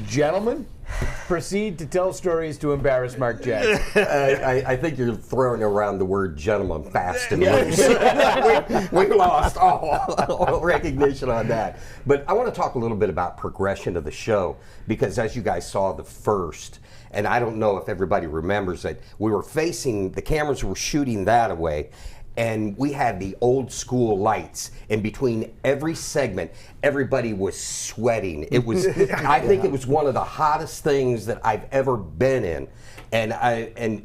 gentlemen, proceed to tell stories to embarrass Mark Jackson. I think you're throwing around the word gentleman fast and loose. we lost all recognition on that. But I want to talk a little bit about progression of the show, because as you guys saw the first, and I don't know if everybody remembers it, we were facing, the cameras were shooting that away, and we had the old school lights. In between every segment, everybody was sweating. It was, I think it was one of the hottest things that I've ever been in. And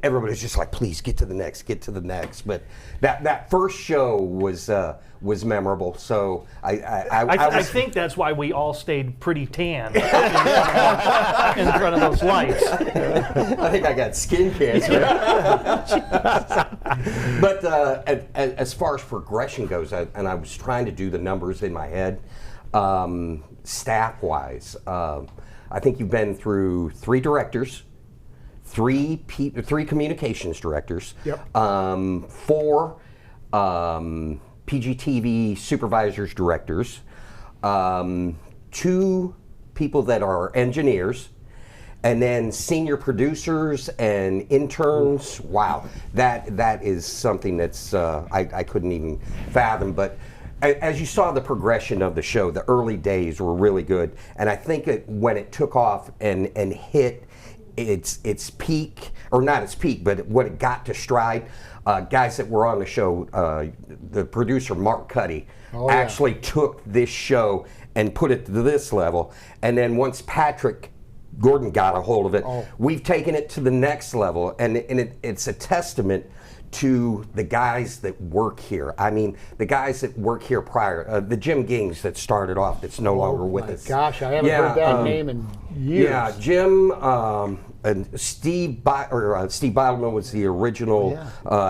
everybody was just like, please get to the next, get to the next. But that first show was memorable. So I think that's why we all stayed pretty tan in front of those lights. I think I got skin cancer. But as far as progression goes, and I was trying to do the numbers in my head, staff-wise, I think you've been through 3 directors, 3 communications directors, yep. 4 PGTV supervisors, directors, 2 people that are engineers, and then senior producers and interns. Wow, that is something that's I couldn't even fathom. But as you saw the progression of the show, the early days were really good, and I think when it took off and hit its peak, or not its peak, but when it got to stride, guys that were on the show, the producer Mark Cuddy actually took this show and put it to this level, and then once Patrick Gordon got a hold of it, we've taken it to the next level, and it's a testament to the guys that work here. I mean, the guys that work here prior, the Jim Gings that started off, that's no longer with us. Gosh, I haven't heard that name in years. Yeah, Jim and Steve Beidelman was the original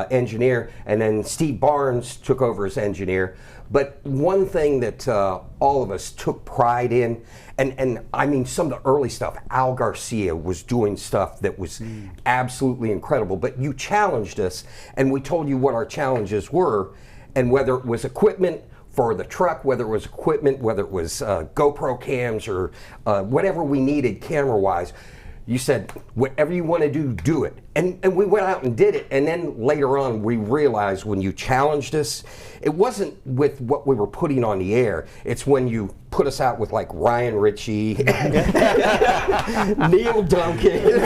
engineer, and then Steve Barnes took over as engineer. But one thing that all of us took pride in, and I mean some of the early stuff, Al Garcia was doing stuff that was absolutely incredible, but you challenged us, and we told you what our challenges were, and whether it was equipment for the truck, whether it was equipment, whether it was GoPro cams or whatever we needed camera-wise, you said, whatever you want to do, do it. And we went out and did it. And then later on, we realized when you challenged us, it wasn't with what we were putting on the air. It's when you put us out with like Ryan Ritchie, Neil Duncan. There's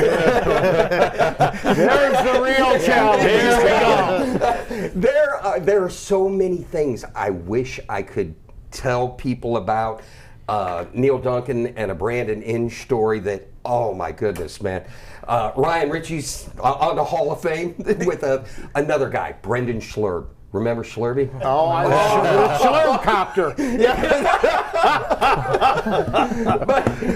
the real challenge. There we go. There are so many things I wish I could tell people about. Neil Duncan and a Brandon Inge story that, oh my goodness, man. Ryan Ritchie's on the Hall of Fame with another guy, Brendan Schlurb. Remember Schlurby? Oh, I love Schlurb-copter.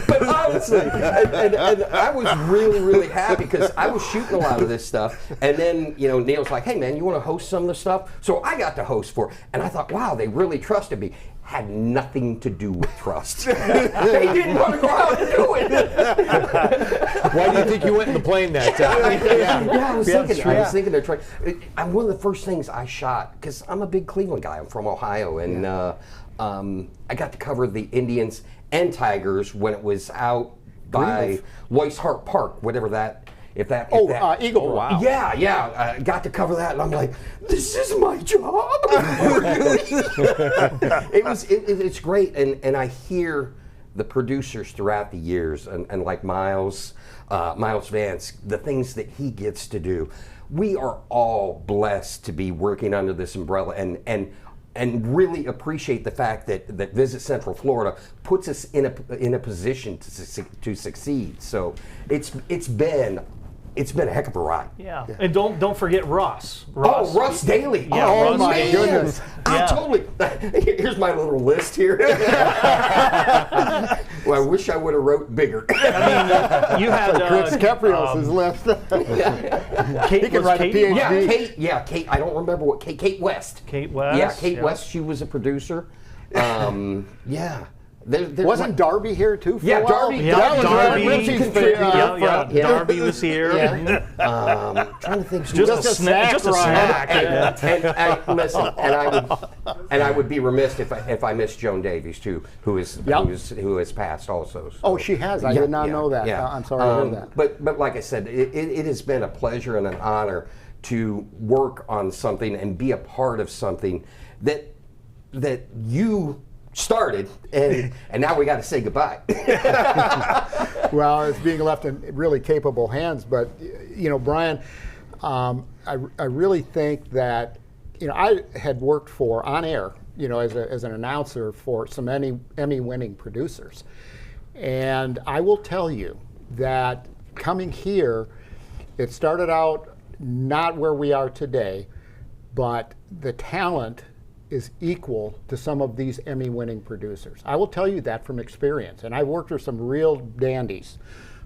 but honestly, and I was really, really happy because I was shooting a lot of this stuff, and then Neil's like, hey man, you want to host some of the stuff? So I got to host for it, and I thought, wow, they really trusted me. Had nothing to do with trust. They didn't want to go out and do it. Why do you think you went in the plane that time? I was thinking they're trying. One of the first things I shot, because I'm a big Cleveland guy. I'm from Ohio, and I got to cover the Indians and Tigers when it was out by Weishart Park, whatever that. Eagle. Oh, wow. Yeah. Got to cover that, and I'm like, this is my job. It's great, and I hear the producers throughout the years, and like Miles Vance, the things that he gets to do. We are all blessed to be working under this umbrella, and really appreciate the fact that Visit Central Florida puts us in a position to succeed. So it's been a heck of a ride. Yeah. And don't forget Russ. Russ Daly. Yeah, oh Russ my Daly. goodness. I totally. Here's my little list here. Well, I wish I would have wrote bigger. I mean, you had Chris Caprios' list. He can write a PhD. Kate. I don't remember what Kate West. Kate West. Yeah, Kate West. She was a producer. Yeah. Wasn't Darby here too? For Yeah, a while? Darby. That was Darby. Ritchie's Darby was here. Trying to think. Just a snack. Just a snack. Listen, and I would be remiss if I missed Joan Davies too, who has passed also. So. Oh, she has. I did not know that. Yeah. I'm sorry to hear that. But like I said, it has been a pleasure and an honor to work on something and be a part of something that you started, and now we got to say goodbye. Well, it's being left in really capable hands. But Bryan, I really think that I had worked for on air, as an announcer for some Emmy-winning producers, and I will tell you that coming here, it started out not where we are today, but the talent is equal to some of these Emmy-winning producers. I will tell you that from experience, and I've worked with some real dandies,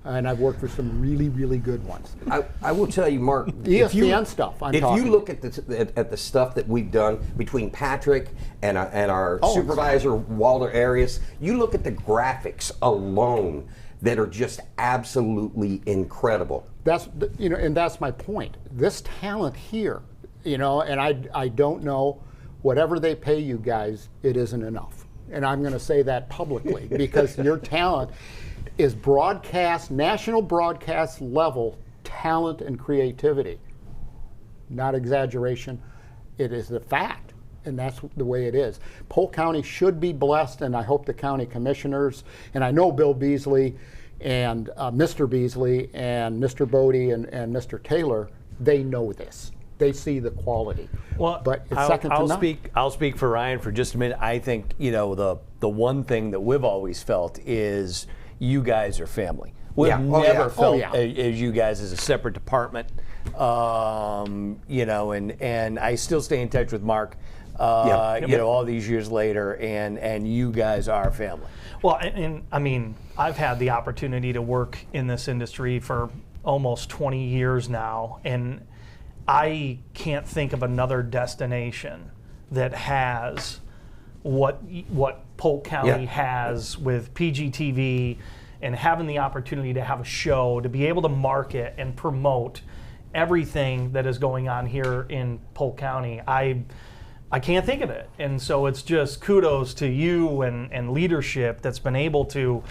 and I've worked with some really, really good ones. I will tell you, Mark. ESPN stuff. If you look at the stuff that we've done between Patrick and our supervisor Walter Arias, you look at the graphics alone that are just absolutely incredible. And that's my point. This talent here, and I don't know. Whatever they pay you guys, it isn't enough. And I'm going to say that publicly because your talent is national broadcast level talent and creativity. Not exaggeration. It is the fact, and that's the way it is. Polk County should be blessed, and I hope the county commissioners, and I know Bill Beasley and Mr. Beasley and Mr. Bodie and Mr. Taylor, they know this. They see the quality. Well, but it's second to none. I'll speak for Ryan for just a minute. I think the one thing that we've always felt is you guys are family. We've never felt as you guys as a separate department. And I still stay in touch with Mark. All these years later, and you guys are family. Well, and I mean, I've had the opportunity to work in this industry for almost 20 years now, and I can't think of another destination that has what Polk County has with PGTV and having the opportunity to have a show, to be able to market and promote everything that is going on here in Polk County. I can't think of it. And so it's just kudos to you and leadership that's been able to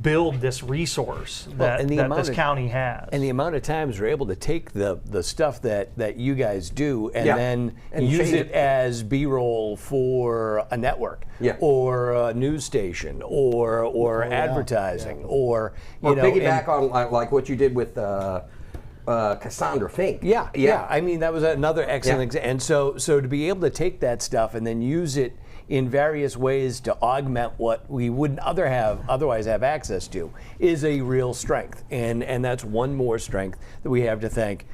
build this resource that this county has. And the amount of times we're able to take the stuff that you guys do and use it as B-roll for a network or a news station or advertising or piggyback on like what you did with Cassandra Fink. Yeah. I mean, that was another excellent example. And so to be able to take that stuff and then use it in various ways to augment what we wouldn't otherwise have access to is a real strength. And that's one more strength that we have to thank,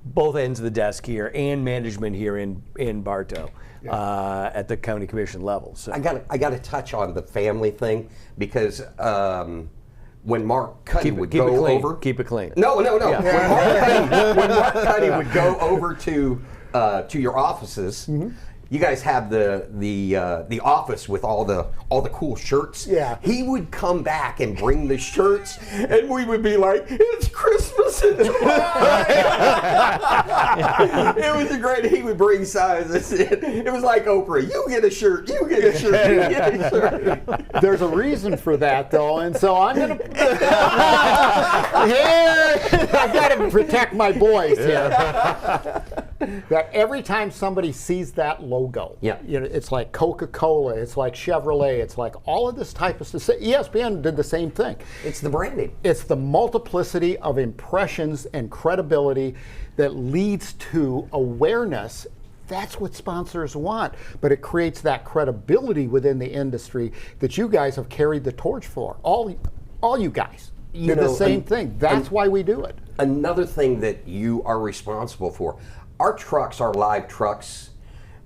both ends of the desk here and management here in Bartow at the county commission level. So I got to touch on the family thing because when Mark Cuddy would go over, keep it clean. No. Yeah. When Mark Cuddy would go over to your offices. Mm-hmm. You guys have the office with all the cool shirts. Yeah. He would come back and bring the shirts, and we would be like, "It's Christmas in July." It was great. He would bring signs. It was like Oprah. You get a shirt. You get a shirt. You get a shirt. There's a reason for that, though, and so I'm gonna. I've got to protect my boys here. That every time somebody sees that logo, it's like Coca-Cola, it's like Chevrolet, it's like all of this type of stuff. ESPN did the same thing. It's the branding. It's the multiplicity of impressions and credibility that leads to awareness. That's what sponsors want, but it creates that credibility within the industry that you guys have carried the torch for. All you guys did the same thing. That's why we do it. Another thing that you are responsible for. Our trucks, our live trucks,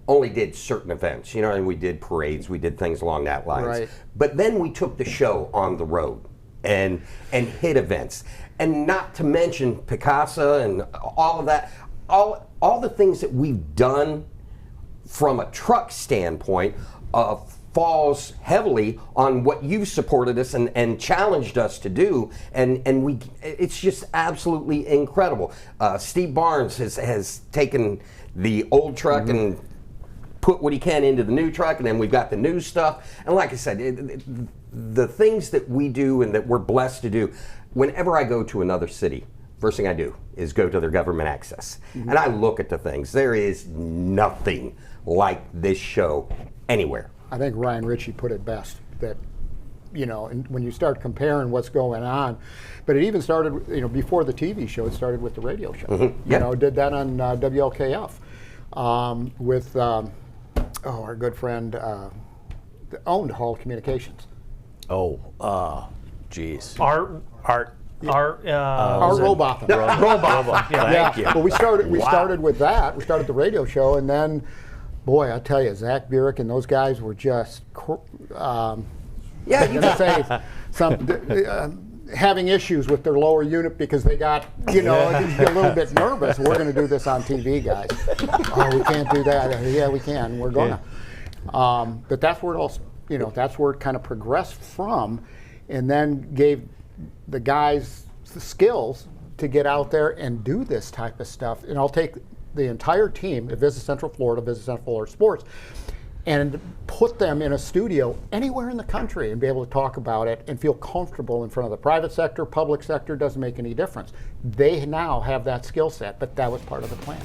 only did certain events, and we did parades, we did things along that lines. Right. But then we took the show on the road and hit events. And not to mention Picasso and all of that, all the things that we've done from a truck standpoint falls heavily on what you've supported us and challenged us to do, and it's just absolutely incredible. Steve Barnes has taken the old truck and put what he can into the new truck, and then we've got the new stuff. And like I said, the things that we do and that we're blessed to do, whenever I go to another city, first thing I do is go to their government access. And I look at the things. There is nothing like this show anywhere. I think Ryan Ritchie put it best, that, you know, and when you start comparing what's going on, but it even started, you know, before the TV show, it started with the radio show. You know, did that on WLKF with our good friend that owned Hall Communications. Geez. Art Robotham. Robotham. Yeah. Thank you. Well, we started with that. We started the radio show, and then, boy, I tell you, Zach Burek and those guys were just, I'm going to say, having issues with their lower unit because they got, you know, a little bit nervous. We're going to do this on TV, guys. Oh, we can't do that. Yeah, we can. We're going to. But that's where it all, you know, that's where it kind of progressed from, and then gave the guys the skills to get out there and do this type of stuff. And I'll take the entire team at Visit Central Florida Sports, and put them in a studio anywhere in the country and be able to talk about it and feel comfortable in front of the private sector, public sector, doesn't make any difference. They now have that skill set, but that was part of the plan.